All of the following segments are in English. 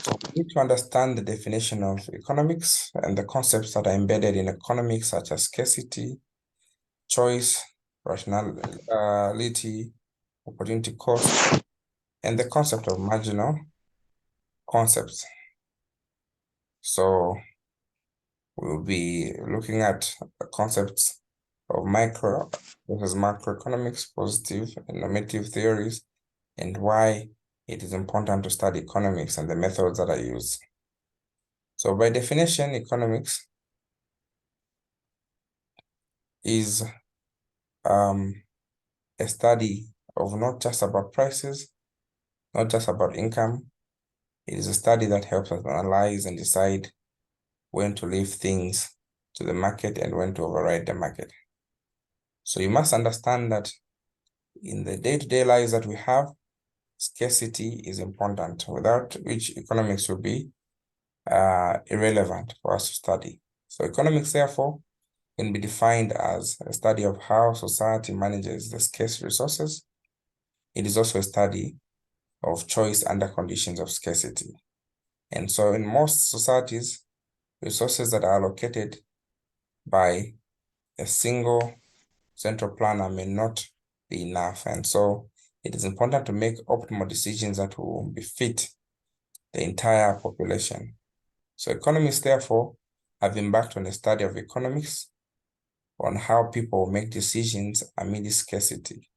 So we need to understand the definition of economics and the concepts that are embedded in economics, such as scarcity, choice, rationality, opportunity cost, and the concept of marginal concepts. So we'll be looking at the concepts of micro versus macroeconomics, positive and normative theories, and why it is important to study economics and the methods that are used. So by definition, economics is a study of not just about prices, not just about income. It is a study that helps us analyze and decide when to leave things to the market and when to override the market. So you must understand that in the day-to-day lives that we have, scarcity is important, without which economics will be irrelevant for us to study. So economics, therefore, can be defined as a study of how society manages the scarce resources. It is also a study of choice under conditions of scarcity. And so in most societies, resources that are allocated by a single central planner may not be enough. And so it is important to make optimal decisions that will befit the entire population. So economists, therefore, have embarked on a study of economics on how people make decisions amid scarcity,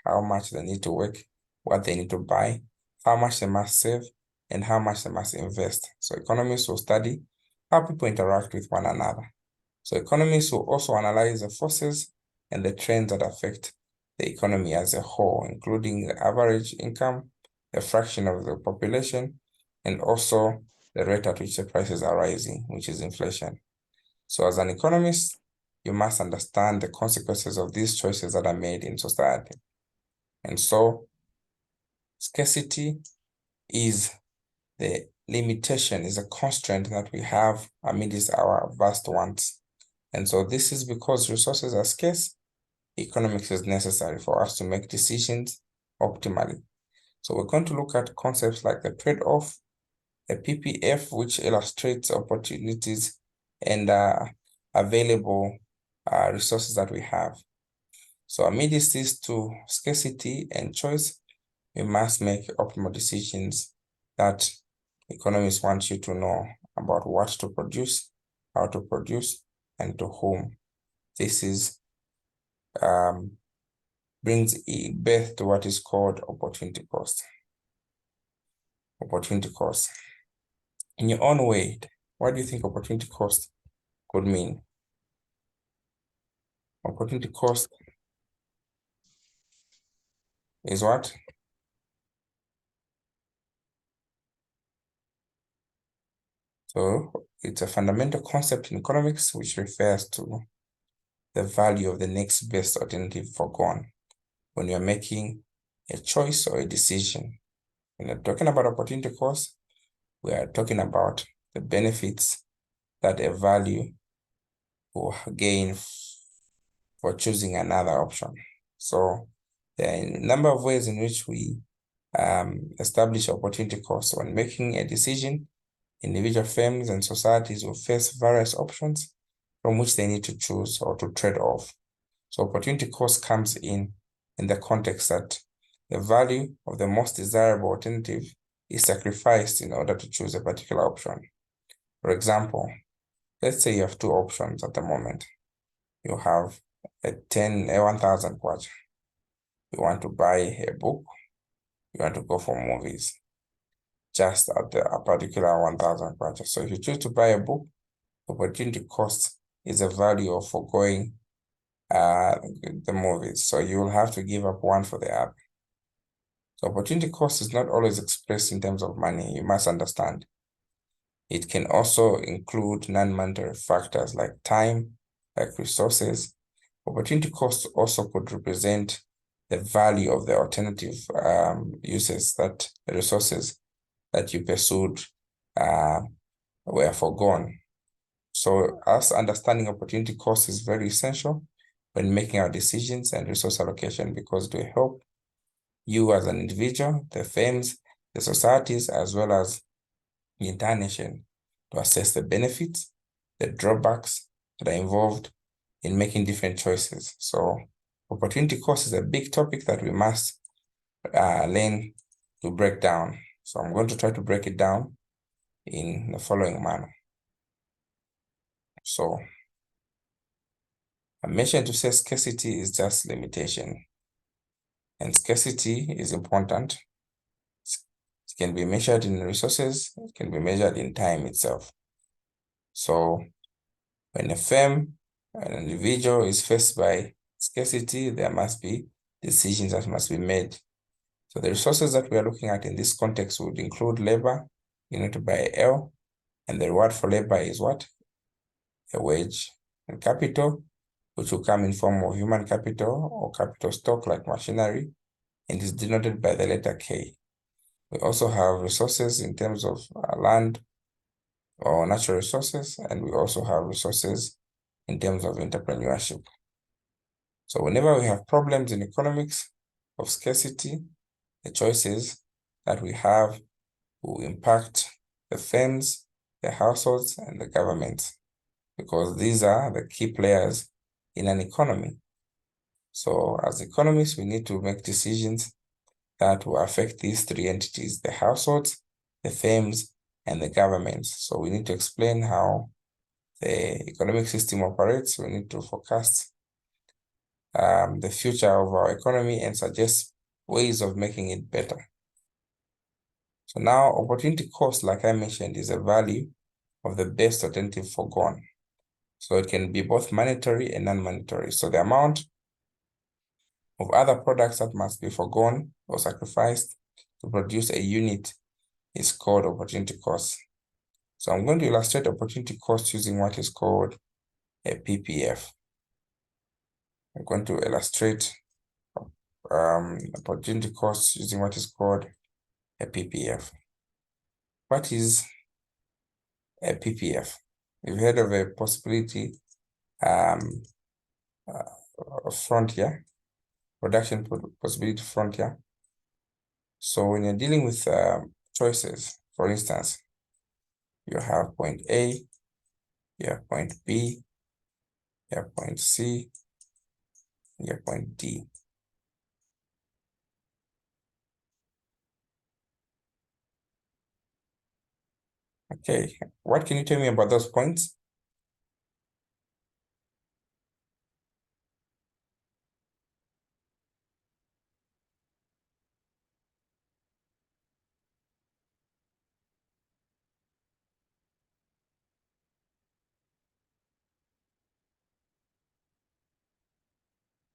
how much they need to work, what they need to buy, how much they must save, and how much they must invest. So economists will study how people interact with one another. So economists will also analyze the forces and the trends that affect the economy as a whole, including the average income, the fraction of the population, and also the rate at which the prices are rising, which is inflation. So as an economist, you must understand the consequences of these choices that are made in society. And so scarcity is the limitation, is a constraint that we have amidst our vast wants. And so this is because resources are scarce. Economics is necessary for us to make decisions optimally. So we're going to look at concepts like the trade-off, the PPF, which illustrates opportunities and available resources that we have. So amidst these two, scarcity and choice, we must make optimal decisions that economists want you to know about what to produce, how to produce, and to whom. This is brings birth to what is called opportunity cost. Opportunity cost. In your own way, what do you think opportunity cost could mean? Opportunity cost is what? So it's a fundamental concept in economics which refers to the value of the next best alternative foregone when you're making a choice or a decision. When you're talking about opportunity cost, we are talking about the benefits that a value will gain for choosing another option. So there are a number of ways in which we establish opportunity cost. When making a decision, individual firms and societies will face various options from which they need to choose or to trade off. So opportunity cost comes in the context that the value of the most desirable alternative is sacrificed in order to choose a particular option. For example, let's say you have two options at the moment. You have a 1,000 kwacha. You want to buy a book, you want to go for movies, just at a particular 1,000 kwacha. So if you choose to buy a book, opportunity cost is the value of foregoing the movies. So you will have to give up one for the other. So opportunity cost is not always expressed in terms of money, you must understand. It can also include non-monetary factors like time, like resources. Opportunity cost also could represent the value of the alternative uses, that the resources that you pursued were foregone. So us understanding opportunity cost is very essential when making our decisions and resource allocation, because it will help you as an individual, the firms, the societies, as well as the entire nation to assess the benefits, the drawbacks that are involved in making different choices. So opportunity cost is a big topic that we must learn to break down. So I'm going to try to break it down in the following manner. So I mentioned to say scarcity is just limitation, and scarcity is important. It can be measured in resources, it can be measured in time itself. So when a firm, an individual is faced by scarcity, there must be decisions that must be made. So the resources that we are looking at in this context would include labor, denoted by L, and the reward for labor is what? A wage. And capital, which will come in form of human capital or capital stock like machinery, and is denoted by the letter K. We also have resources in terms of land or natural resources, and we also have resources in terms of entrepreneurship. So whenever we have problems in economics of scarcity, the choices that we have will impact the firms, the households, and the government, because these are the key players in an economy. So as economists, we need to make decisions that will affect these three entities: the households, the firms, and the governments. So we need to explain how the economic system operates. We need to forecast the future of our economy and suggest ways of making it better. So now opportunity cost, like I mentioned, is a value of the best alternative forgone. So it can be both monetary and non-monetary. So the amount of other products that must be forgone or sacrificed to produce a unit is called opportunity cost. So I'm going to illustrate opportunity cost using what is called a PPF. I'm going to illustrate opportunity cost using what is called a PPF. What is a PPF? You've heard of a possibility frontier, production possibility frontier. So when you're dealing with choices, for instance, you have point A, you have point B, you have point C, you have point D. Okay, what can you tell me about those points?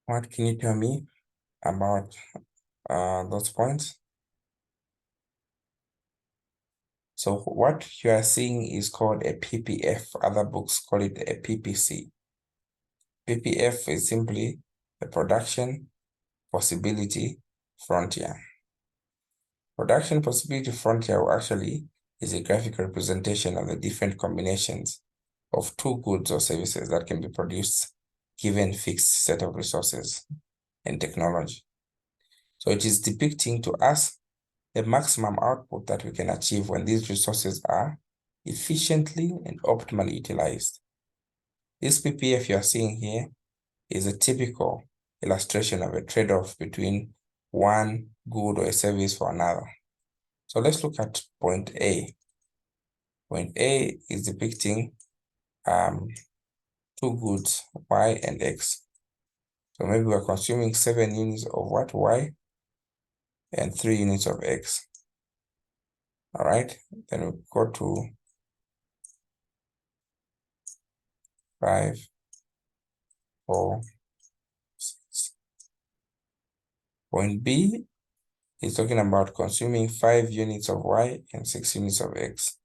What can you tell me about those points? So what you are seeing is called a PPF. Other books call it a PPC. PPF is simply the production possibility frontier. Production possibility frontier actually is a graphic representation of the different combinations of two goods or services that can be produced given fixed set of resources and technology. So it is depicting to us the maximum output that we can achieve when these resources are efficiently and optimally utilized. This PPF you are seeing here is a typical illustration of a trade-off between one good or a service for another. So let's look at point A. Point A is depicting two goods, Y and X. So maybe we're consuming 7 units of what? Y, and 3 units of X. All right, then we go to 5, 4, 6. Point B is talking about consuming 5 units of Y and 6 units of X.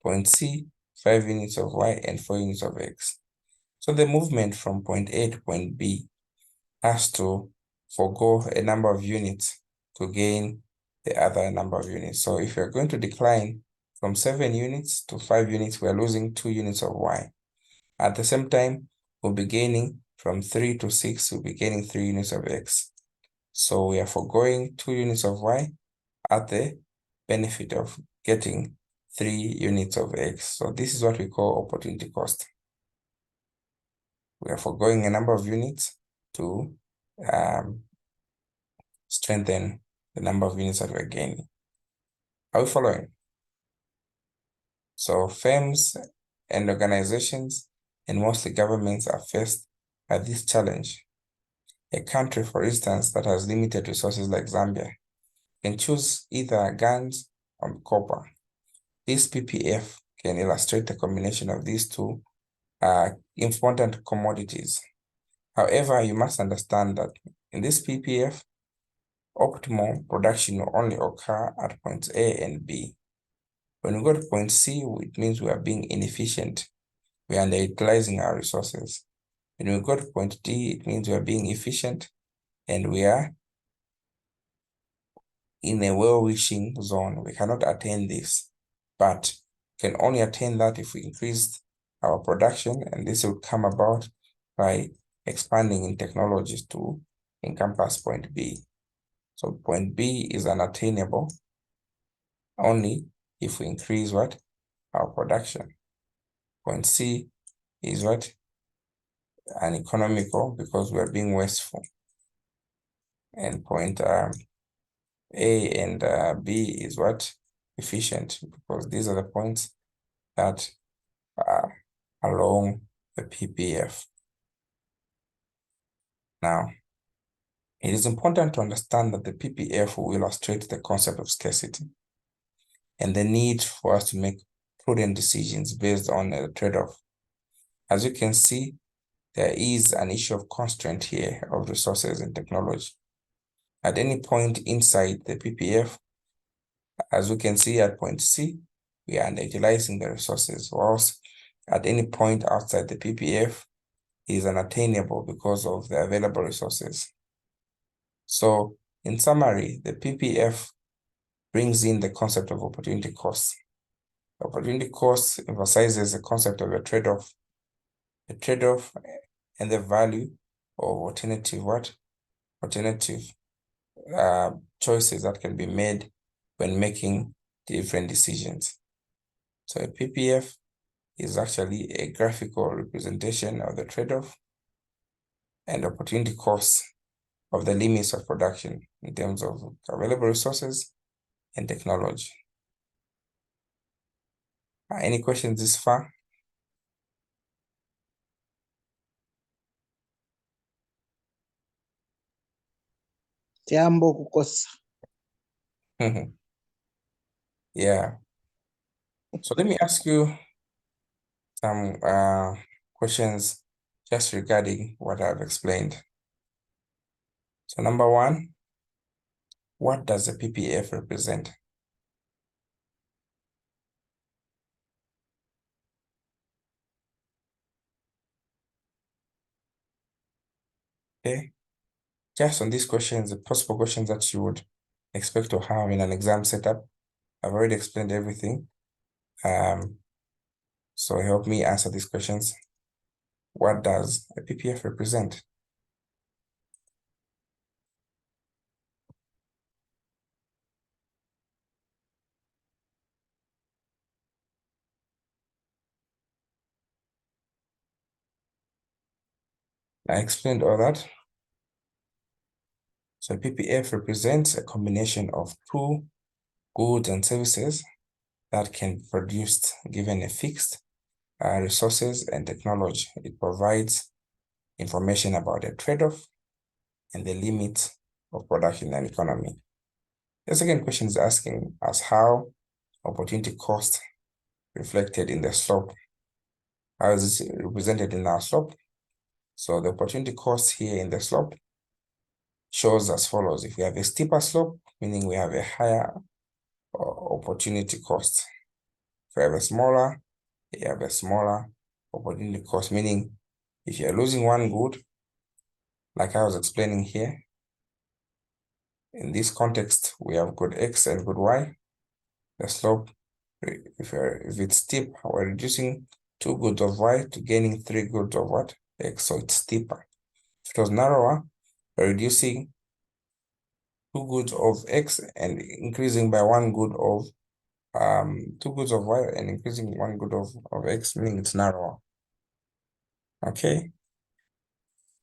Point C, 5 units of Y and 4 units of X. So the movement from point A to point B has to forego a number of units to gain the other number of units. So if you're going to decline from 7 units to 5 units, we're losing 2 units of Y. At the same time, we'll be gaining from 3 to 6, we'll be gaining 3 units of X. So we are foregoing 2 units of Y at the benefit of getting 3 units of X. So this is what we call opportunity cost. We are foregoing a number of units to strengthen the number of units that we're gaining. Are we following? So firms and organizations and mostly governments are faced by this challenge. A country, for instance, that has limited resources like Zambia can choose either guns or copper. This PPF can illustrate the combination of these two important commodities. However, you must understand that in this PPF, optimal production will only occur at points A and B. When we go to point C, it means we are being inefficient. We are underutilizing our resources. When we go to point D, it means we are being efficient and we are in a well-wishing zone. We cannot attain this, but can only attain that if we increase our production, and this will come about by expanding in technologies to encompass point B. So point B is unattainable only if we increase what? Our production. Point C is what? Uneconomical because we are being wasteful. And point A and B is what? Efficient, because these are the points that are along the PPF. Now, it is important to understand that the PPF will illustrate the concept of scarcity and the need for us to make prudent decisions based on a trade-off. As you can see, there is an issue of constraint here of resources and technology. At any point inside the PPF, as we can see at point C, we are underutilizing the resources, whilst at any point outside the PPF is unattainable because of the available resources. So in summary, the PPF brings in the concept of opportunity cost. Opportunity cost emphasizes the concept of a trade-off and the value of alternative choices that can be made when making different decisions. So a PPF is actually a graphical representation of the trade-off and opportunity costs of the limits of production in terms of available resources and technology. Any questions this far? Jambo kukosa. Yeah. So let me ask you some questions just regarding what I've explained. So number one, what does the PPF represent? Okay. Just on these questions, the possible questions that you would expect to have in an exam setup, I've already explained everything. So help me answer these questions. What does a PPF represent? I explained all that. So PPF represents a combination of two goods and services that can be produced given a fixed resources and technology. It provides information about the trade-off and the limits of production and economy. The second question is asking us how opportunity cost reflected in the slope. How is this represented in our slope? So the opportunity cost here in the slope shows as follows. If we have a steeper slope, meaning we have a higher opportunity cost. If we have a smaller, you have a smaller opportunity cost, meaning if you're losing one good, like I was explaining here, in this context, we have good X and good Y. The slope, if it's steep, we're reducing 2 goods of Y to gaining 3 goods of what? X, so it's steeper. If it was narrower, we're reducing 2 goods of X and increasing by 1 good of two goods of Y and increasing one good of X, meaning it's narrower. Okay.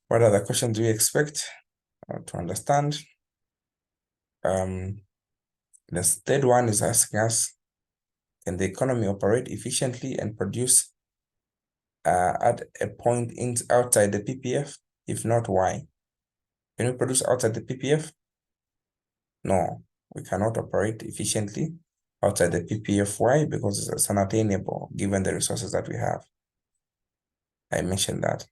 What other questions do we expect to understand? The third one is asking us, can the economy operate efficiently and produce at a point outside the PPF? If not, why? Can we produce outside the PPF? No, we cannot operate efficiently outside the PPF. Why? Because it's unattainable given the resources that we have. I mentioned that.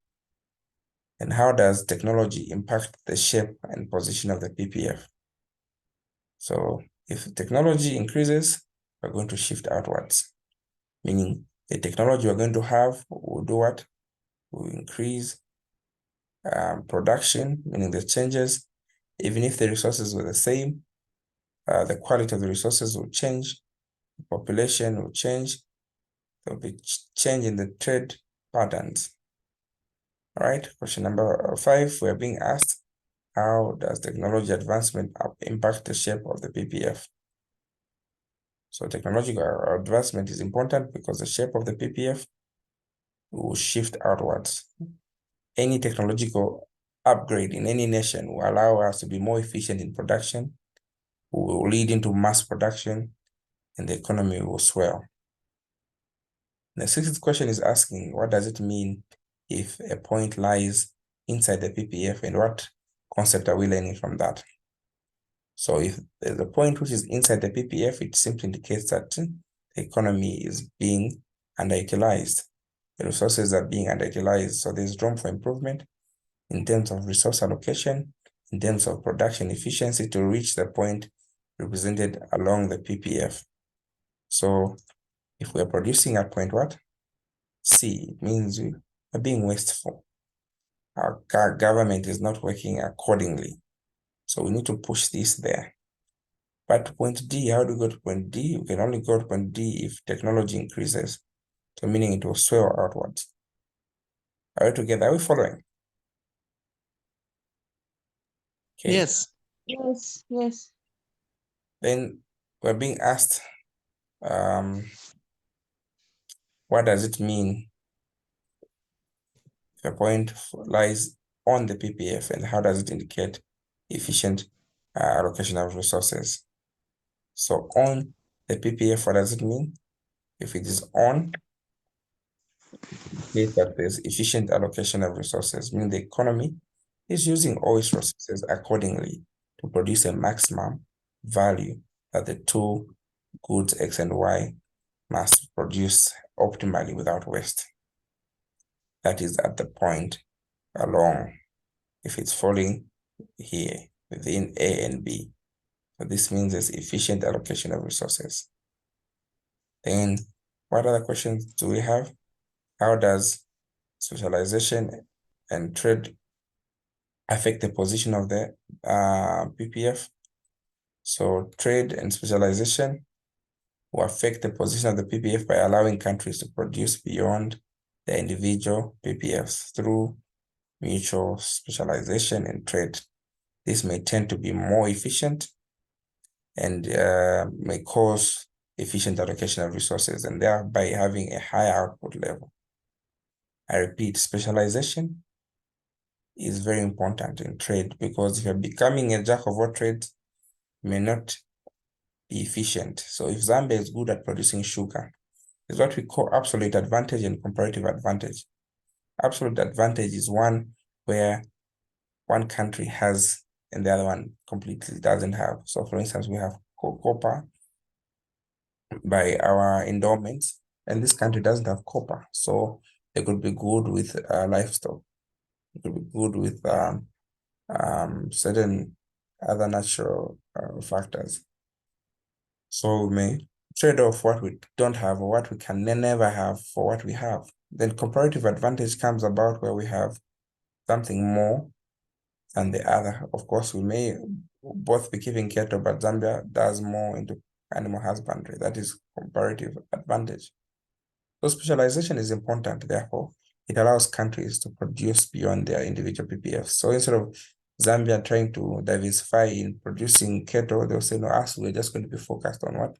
And how does technology impact the shape and position of the PPF? So if technology increases, we're going to shift outwards, meaning the technology we're going to have will do what? Will increase production, meaning the changes, even if the resources were the same, the quality of the resources will change, the population will change, there'll be change in the trade patterns. All right, question number 5, we're being asked, how does technology advancement impact the shape of the PPF? So technological advancement is important because the shape of the PPF will shift outwards. Any technological upgrade in any nation will allow us to be more efficient in production, will lead into mass production, and the economy will swell. The 6th question is asking, what does it mean if a point lies inside the PPF, and what concept are we learning from that? So if there's a point which is inside the PPF, it simply indicates that the economy is being underutilized. The resources are being underutilized, so there's room for improvement in terms of resource allocation, in terms of production efficiency to reach the point represented along the PPF. So if we're producing at point what? C, it means we are being wasteful. Our government is not working accordingly. So we need to push this there. But point D, how do we go to point D? We can only go to point D if technology increases. So meaning it will swell outwards. Are we together? Are we following? Okay. Yes. Yes, yes. Then we're being asked, what does it mean if a point lies on the PPF, and how does it indicate efficient allocation of resources? So on the PPF, what does it mean? If it is on, means that there's efficient allocation of resources, meaning the economy is using all its resources accordingly to produce a maximum value that the two goods X and Y must produce optimally without waste. That is at the point along, if it's falling here within A and B. So this means there's efficient allocation of resources. Then what other questions do we have? How does specialization and trade affect the position of the PPF? So trade and specialization will affect the position of the PPF by allowing countries to produce beyond their individual PPFs through mutual specialization and trade. This may tend to be more efficient and may cause efficient allocation of resources and thereby having a higher output level. I repeat, specialization is very important in trade because if you're becoming a jack of all trades, you may not be efficient. So if Zambia is good at producing sugar, it's what we call absolute advantage and comparative advantage. Absolute advantage is one where one country has and the other one completely doesn't have. So for instance, we have copper by our endowments, and this country doesn't have copper. So they could be good with livestock. It could be good with certain other natural factors. So we may trade off what we don't have or what we can never have for what we have. Then comparative advantage comes about where we have something more than the other. Of course, we may both be keeping cattle, but Zambia does more into animal husbandry. That is comparative advantage. So specialization is important, therefore, it allows countries to produce beyond their individual PPFs. So instead of Zambia trying to diversify in producing cattle, they'll say, no, us, we're just going to be focused on what?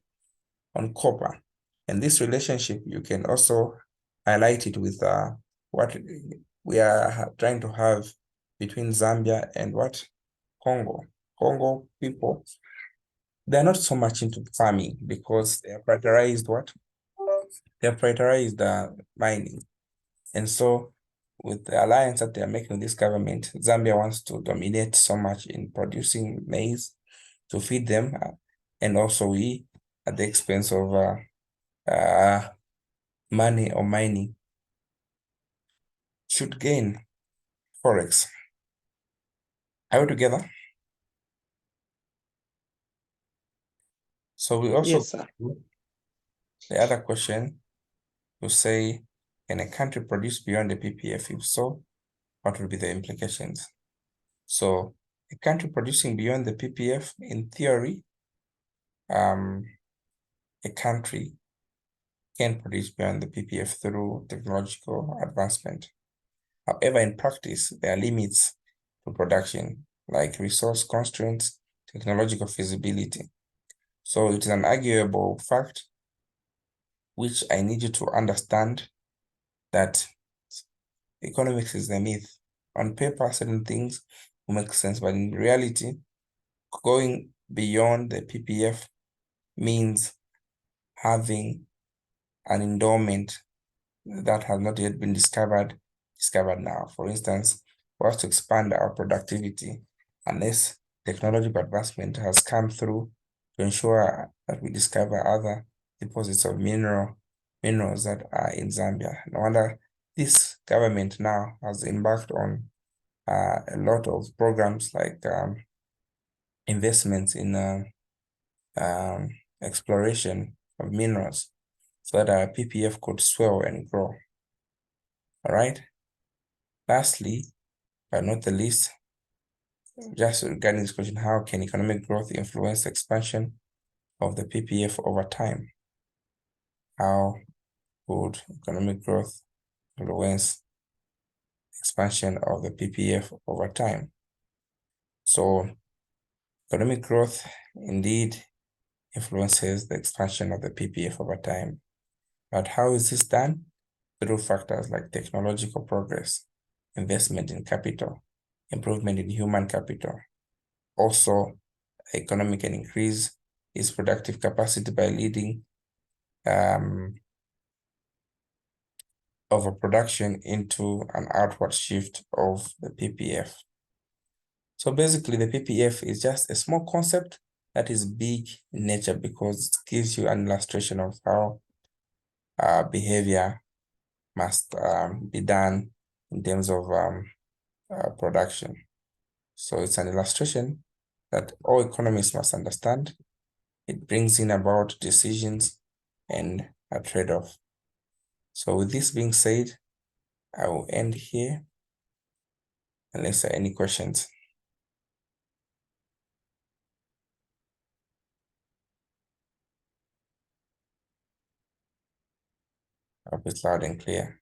on copper. And this relationship, you can also highlight it with what we are trying to have between Zambia and what? Congo. Congo people, they're not so much into farming because they are prioritized what? They are prioritized mining. And so with the alliance that they are making with this government, Zambia wants to dominate so much in producing maize to feed them, and also we at the expense of money or mining should gain forex. Are we together? So we also Yes, sir. the other question to say, can a country produce beyond the PPF? If so, what will be the implications? So a country producing beyond the PPF, in theory, a country can produce beyond the PPF through technological advancement. However, in practice, there are limits to production, like resource constraints, technological feasibility. So it is an arguable fact, which I need you to understand, that economics is a myth. On paper, certain things will make sense, but in reality, going beyond the PPF means having an endowment that has not yet been discovered now. For instance, for us to expand our productivity, unless technological advancement has come through to ensure that we discover other deposits of minerals that are in Zambia. No wonder this government now has embarked on a lot of programs like investments in exploration of minerals so that our PPF could swell and grow. All right. Lastly, but not the least, just regarding this question, how can economic growth influence the expansion of the PPF over time? How would economic growth influence expansion of the PPF over time? So economic growth indeed influences the expansion of the PPF over time. But how is this done? Through factors like technological progress, investment in capital, improvement in human capital. Also, economy can increase its productive capacity by leading overproduction into an outward shift of the PPF. So basically, the PPF is just a small concept that is big in nature because it gives you an illustration of how behavior must be done in terms of production. So it's an illustration that all economists must understand. It brings in about decisions and a trade-off. So with this being said, I will end here unless there are any questions. I hope it's loud and clear.